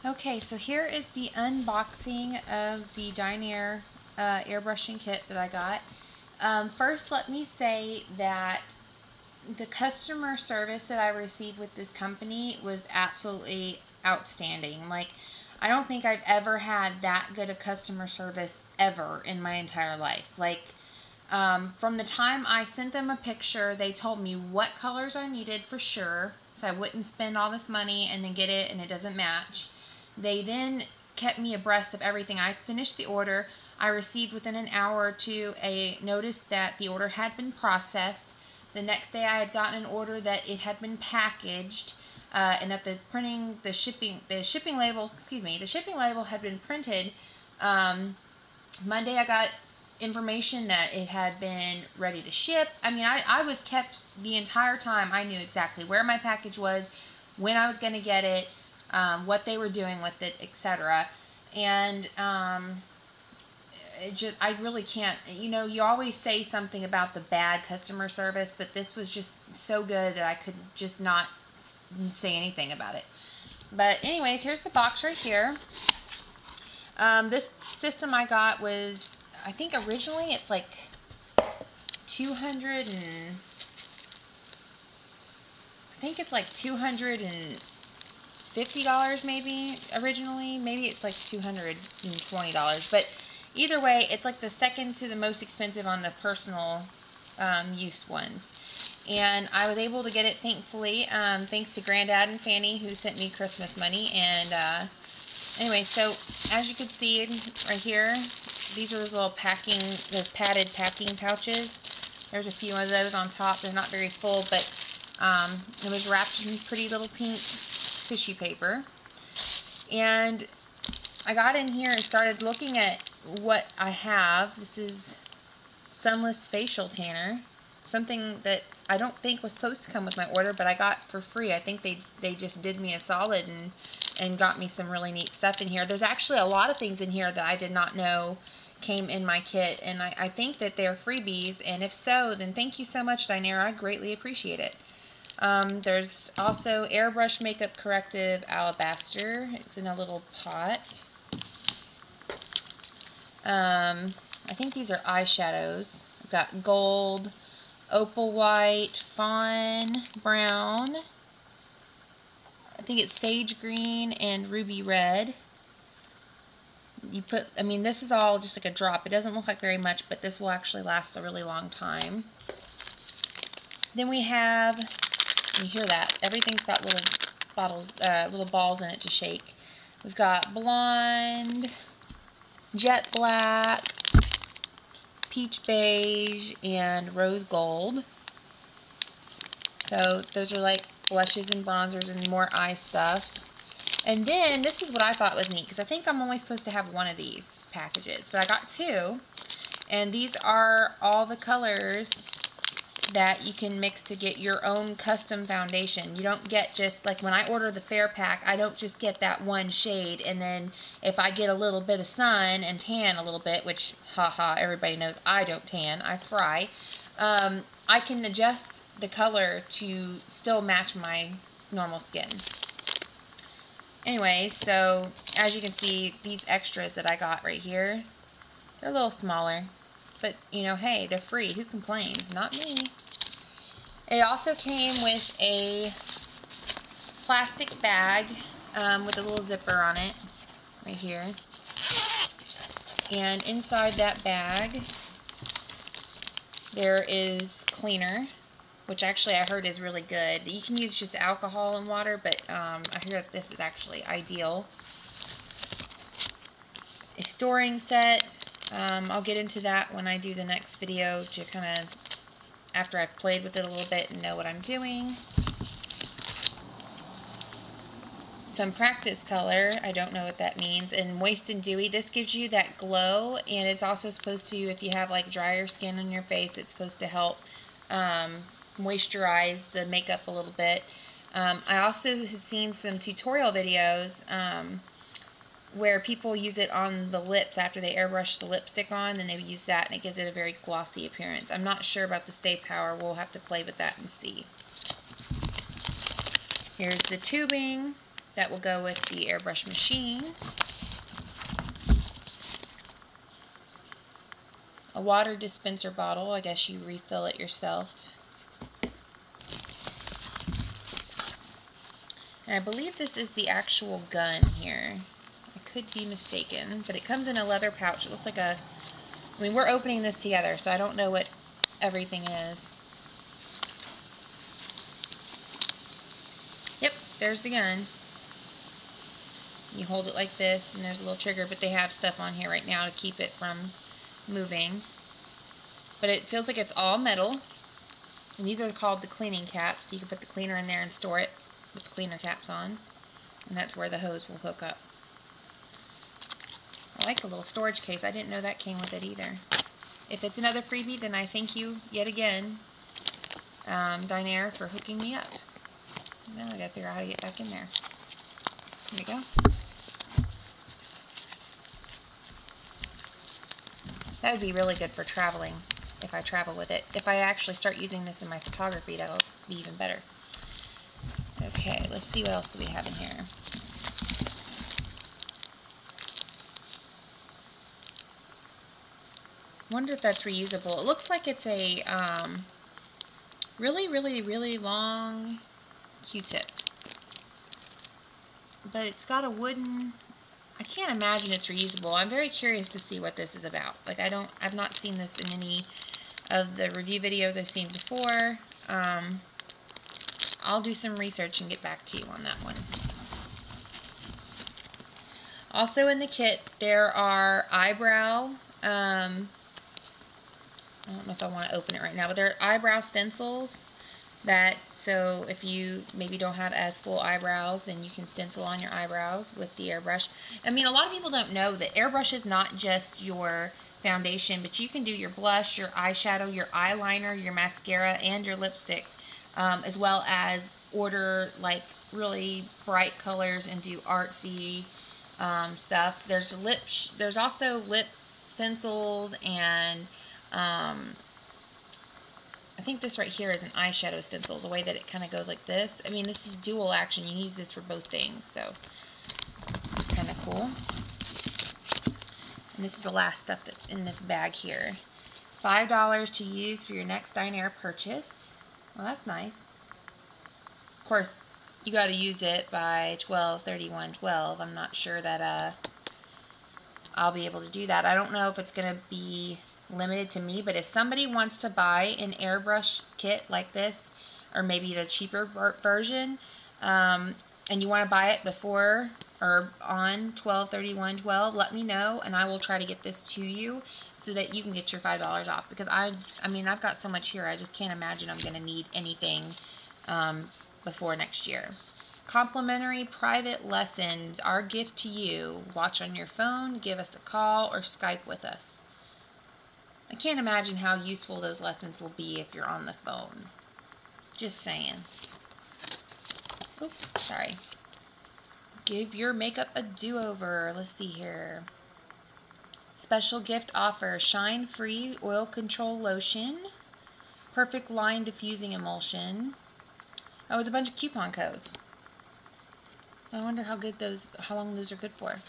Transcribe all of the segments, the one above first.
Okay, so here is the unboxing of the Dinair airbrushing kit that I got. First, let me say that the customer service that I received with this company was absolutely outstanding. Like, I don't think I've ever had that good of customer service ever in my entire life. Like, from the time I sent them a picture, they told me what colors I needed for sure, so I wouldn't spend all this money and then get it and it doesn't match. They then kept me abreast of everything. I finished the order. I received within an hour or two a notice that the order had been processed. The next day I had gotten an order that it had been packaged and that the shipping label had been printed. Monday I got information that it had been ready to ship. I mean, I was kept the entire time. I knew exactly where my package was, when I was going to get it, what they were doing with it, etc. And I really can't, you always say something about the bad customer service, but this was just so good that I could just not say anything about it. But anyways, here's the box right here. This system I got was, I think originally it's like $250 maybe originally. Maybe it's like $220, but either way, it's like the second to the most expensive on the personal use ones. And I was able to get it, thankfully, thanks to Granddad and Fanny, who sent me Christmas money. And anyway, so as you can see right here, these are those padded packing pouches. There's a few of those on top. They're not very full, but it was wrapped in pretty little pink tissue paper. And I got in here and started looking at what I have. This is Sunless Facial Tanner, something that I don't think was supposed to come with my order, but I got for free. I think they just did me a solid and got me some really neat stuff in here. There's actually a lot of things in here that I did not know came in my kit, and I think that they're freebies, and if so, then thank you so much, Dinair. I greatly appreciate it. There's also Airbrush Makeup Corrective Alabaster. It's in a little pot. I think these are eyeshadows. I've got gold, opal white, fawn brown. I think it's sage green and ruby red. This is all just like a drop. It doesn't look like very much, but this will actually last a really long time. Then we have, you hear that? Everything's got little little balls in it to shake. We've got blonde, jet black, peach beige, and rose gold. So those are like blushes and bronzers and more eye stuff. And then this is what I thought was neat, because I think I'm only supposed to have one of these packages, but I got two. And these are all the colors that you can mix to get your own custom foundation. You don't get just, like when I order the Fair Pack, I don't just get that one shade, and then if I get a little bit of sun and tan a little bit, which, haha, everybody knows I don't tan, I fry, I can adjust the color to still match my normal skin. Anyway, so as you can see, these extras that I got right here, they're a little smaller. But, hey, they're free. Who complains? Not me. It also came with a plastic bag with a little zipper on it, right here. And inside that bag, there is cleaner, which actually I heard is really good. You can use just alcohol and water, but I hear that this is actually ideal. A storing set. I'll get into that when I do the next video, to kind of, after I've played with it a little bit and know what I'm doing. Some practice color, I don't know what that means, and Moist and Dewy. This gives you that glow, and it's also supposed to, if you have like drier skin on your face, it's supposed to help moisturize the makeup a little bit. I also have seen some tutorial videos where people use it on the lips after they airbrush the lipstick on, and they use that, and it gives it a very glossy appearance. I'm not sure about the stay power. We'll have to play with that and see. Here's the tubing that will go with the airbrush machine. A water dispenser bottle, I guess you refill it yourself. And I believe this is the actual gun here. I could be mistaken, but it comes in a leather pouch. It looks like a, I mean, we're opening this together, so I don't know what everything is. Yep, there's the gun. You hold it like this, and there's a little trigger, but they have stuff on here right now to keep it from moving. But it feels like it's all metal. And these are called the cleaning caps. So you can put the cleaner in there and store it with the cleaner caps on. And that's where the hose will hook up. I like the little storage case. I didn't know that came with it either. If it's another freebie, then I thank you yet again, Dinair, for hooking me up. Now I gotta figure out how to get back in there. There we go. That would be really good for traveling, if I travel with it. If I actually start using this in my photography, that'll be even better. Okay, let's see what else do we have in here. Wonder if that's reusable. It looks like it's a really long Q-tip. But it's got a wooden, I can't imagine it's reusable. I'm very curious to see what this is about. Like I've not seen this in any of the review videos I've seen before. I'll do some research and get back to you on that one. Also in the kit, there are eyebrow, I don't know if I want to open it right now, but there are eyebrow stencils that, so if you maybe don't have as full eyebrows, then you can stencil on your eyebrows with the airbrush. I mean, a lot of people don't know that airbrush is not just your foundation, but you can do your blush, your eyeshadow, your eyeliner, your mascara, and your lipstick, as well as order like really bright colors and do artsy stuff. There's also lip stencils, and I think this right here is an eyeshadow stencil, the way that it kind of goes like this. I mean, this is dual action. You can use this for both things, so it's kind of cool. And this is the last stuff that's in this bag here. $5 to use for your next Dinair purchase. Well, that's nice. Of course, you got to use it by 12/31/12. I'm not sure that I'll be able to do that. I don't know if it's going to be limited to me, but if somebody wants to buy an airbrush kit like this, or maybe the cheaper version, and you want to buy it before or on 12/31/12, let me know, and I will try to get this to you so that you can get your $5 off, because I mean, I've got so much here, I just can't imagine I'm going to need anything before next year. Complimentary private lessons, our gift to you. Watch on your phone, give us a call, or Skype with us. I can't imagine how useful those lessons will be if you're on the phone. Just saying. Oops, sorry. Give your makeup a do-over. Let's see here. Special gift offer. Shine Free Oil Control Lotion. Perfect Line Diffusing Emulsion. Oh, it's a bunch of coupon codes. I wonder how long those are good for.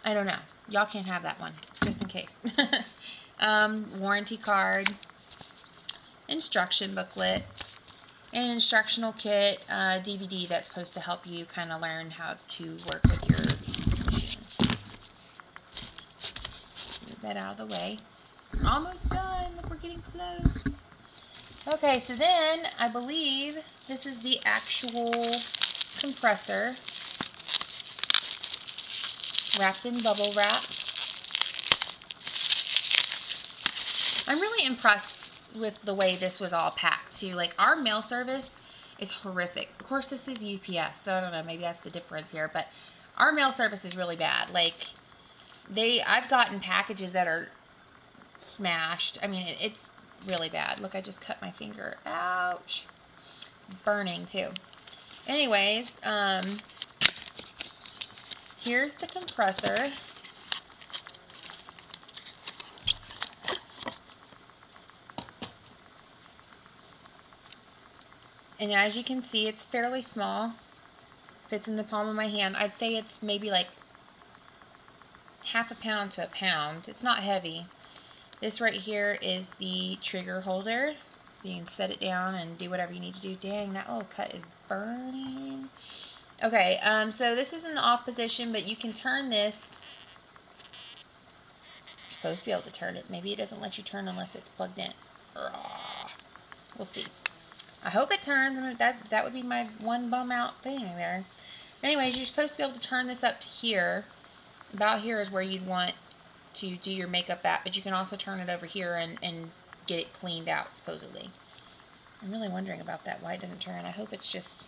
I don't know. Y'all can't have that one, just in case. Warranty card, instruction booklet, and instructional kit, DVD that's supposed to help you kind of learn how to work with your machine. Move that out of the way. We're almost done. Look, we're getting close. Okay, so then I believe this is the actual compressor wrapped in bubble wrap. I'm really impressed with the way this was all packed too. Like, our mail service is horrific. Of course, this is UPS, so I don't know, maybe that's the difference here, but our mail service is really bad. Like, I've gotten packages that are smashed. I mean, it's really bad. Look, I just cut my finger. Ouch. It's burning too. Anyways, here's the compressor. And as you can see, it's fairly small. Fits in the palm of my hand. I'd say it's maybe like half a pound to a pound. It's not heavy. This right here is the trigger holder. So you can set it down and do whatever you need to do. Dang, that little cut is burning. Okay, so this is in the off position, but you can turn this. You're supposed to be able to turn it. Maybe it doesn't let you turn unless it's plugged in. We'll see. I hope it turns. I mean, that would be my one bum out thing there. Anyways, you're supposed to be able to turn this up to here. About here is where you'd want to do your makeup at, but you can also turn it over here and get it cleaned out, supposedly. I'm really wondering about that, why it doesn't turn. I hope it's just...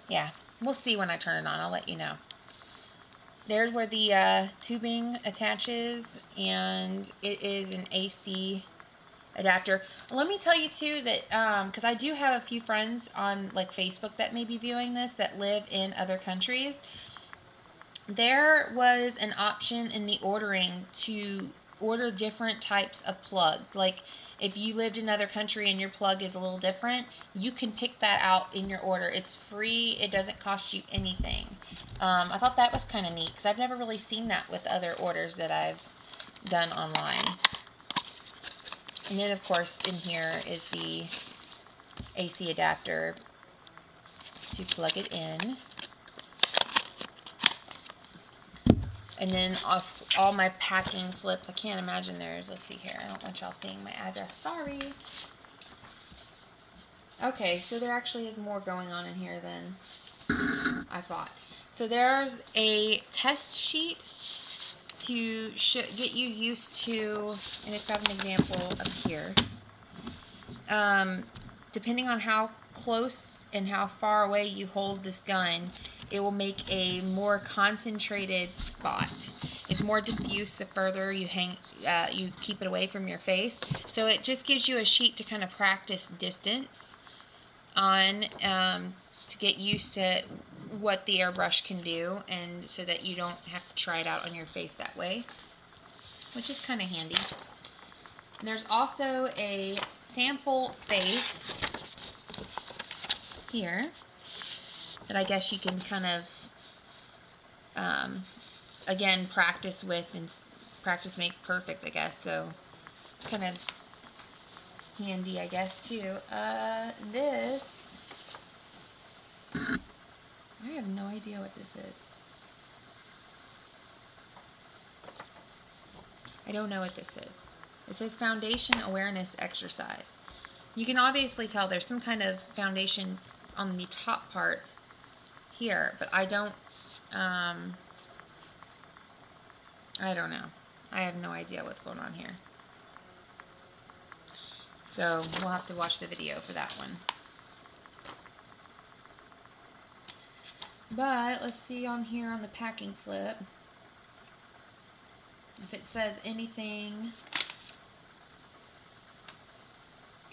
Yeah, we'll see when I turn it on. I'll let you know. There's where the tubing attaches, and it is an AC adapter. Let me tell you too that because I do have a few friends on like Facebook that may be viewing this that live in other countries. There was an option in the ordering to order different types of plugs. Like if you lived in another country and your plug is a little different, you can pick that out in your order. It's free. It doesn't cost you anything. I thought that was kind of neat because I've never really seen that with other orders that I've done online. And then of course in here is the AC adapter to plug it in. And then all my packing slips. I can't imagine there's, let's see here. I don't want y'all seeing my address. Sorry. Okay, so there actually is more going on in here than I thought. So there's a test sheet to get you used to, and it's got an example up here. Depending on how close and how far away you hold this gun, it will make a more concentrated spot. It's more diffuse the further you you keep it away from your face. So it just gives you a sheet to kind of practice distance on to get used to what the airbrush can do, and so that you don't have to try it out on your face that way, which is kind of handy. And there's also a sample face here that I guess you can kind of, again, practice with, and practice makes perfect, I guess, so it's kind of handy, I guess, too. This, I have no idea what this is. I don't know what this is. It says Foundation Awareness Exercise. You can obviously tell there's some kind of foundation on the top part here, but I don't know. I have no idea what's going on here. So we'll have to watch the video for that one. But let's see on here on the packing slip if it says anything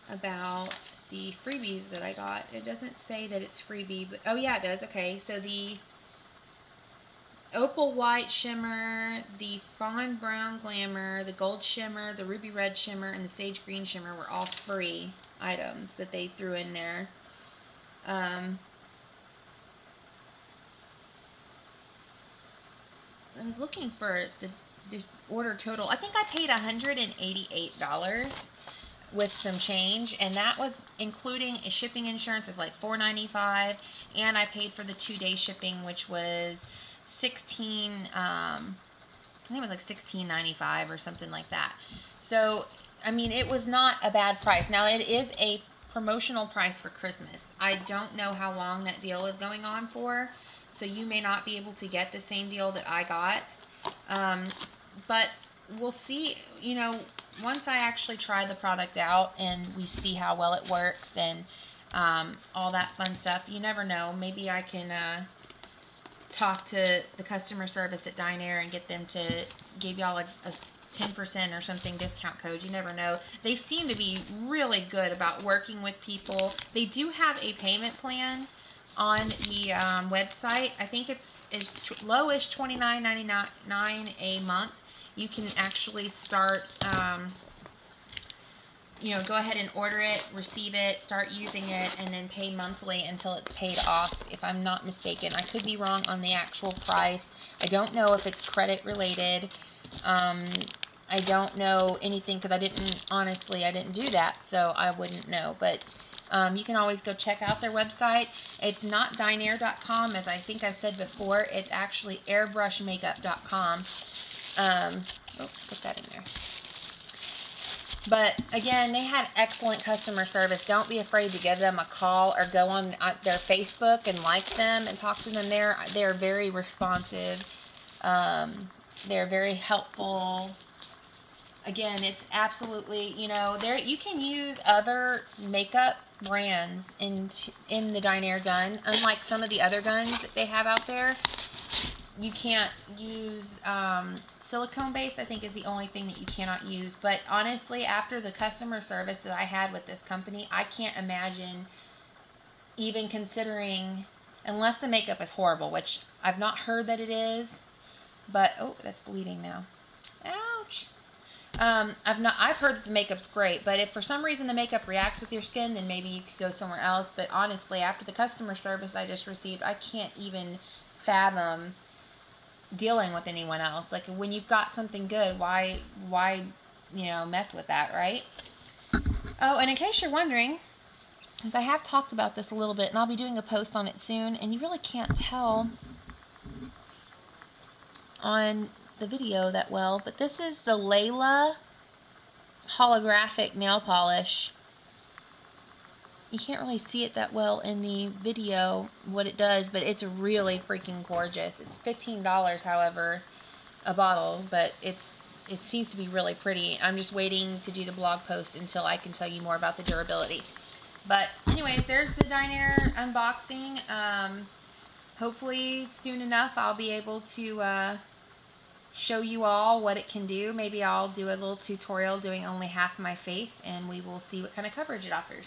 about the freebies that I got. It doesn't say that it's freebie, but oh yeah, it does. Okay, so the opal white shimmer, the fawn brown glamour, the gold shimmer, the ruby red shimmer, and the sage green shimmer were all free items that they threw in there. I was looking for the order total. I think I paid $188 with some change, and that was including a shipping insurance of like $4.95, and I paid for the 2-day shipping, which was I think it was like $16.95 or something like that. So I mean, it was not a bad price. Now it is a promotional price for Christmas. I don't know how long that deal is going on for, so you may not be able to get the same deal that I got. But we'll see, you know, once I actually try the product out and we see how well it works and all that fun stuff. You never know. Maybe I can talk to the customer service at Dinair and get them to give y'all a 10% or something discount code. You never know. They seem to be really good about working with people. They do have a payment plan on the website. I think it's as low as $29.99 a month. You can actually start, you know, go ahead and order it, receive it, start using it, and then pay monthly until it's paid off, if I'm not mistaken. I could be wrong on the actual price. I don't know if it's credit related. I don't know anything because honestly, I didn't do that, so I wouldn't know. But you can always go check out their website. It's not Dinair.com, as I think I've said before. It's actually airbrushmakeup.com. Put that in there. But again, they had excellent customer service. Don't be afraid to give them a call or go on their Facebook and like them and talk to them there. They're very responsive. They're very helpful. Again, it's absolutely, you know, you can use other makeup brands in the Dinair gun. Unlike some of the other guns that they have out there, you can't use silicone based, I think, is the only thing that you cannot use. But honestly, after the customer service that I had with this company, I can't imagine even considering, unless the makeup is horrible, which I've not heard that it is. But oh, that's bleeding now. Ouch. I've heard that the makeup's great, but if for some reason the makeup reacts with your skin, then maybe you could go somewhere else. But honestly, after the customer service I just received, I can't even fathom dealing with anyone else. Like, when you've got something good, why, you know, mess with that, right? Oh, and in case you're wondering, because I have talked about this a little bit, and I'll be doing a post on it soon, and you really can't tell on the video that well, but this is the Layla holographic nail polish. You can't really see it that well in the video what it does, but it's really freaking gorgeous. It's $15, however, a bottle, but it seems to be really pretty. I'm just waiting to do the blog post until I can tell you more about the durability. But anyways, there's the Dinair unboxing. Hopefully soon enough I'll be able to show you all what it can do. Maybe I'll do a little tutorial doing only half my face, and we will see what kind of coverage it offers.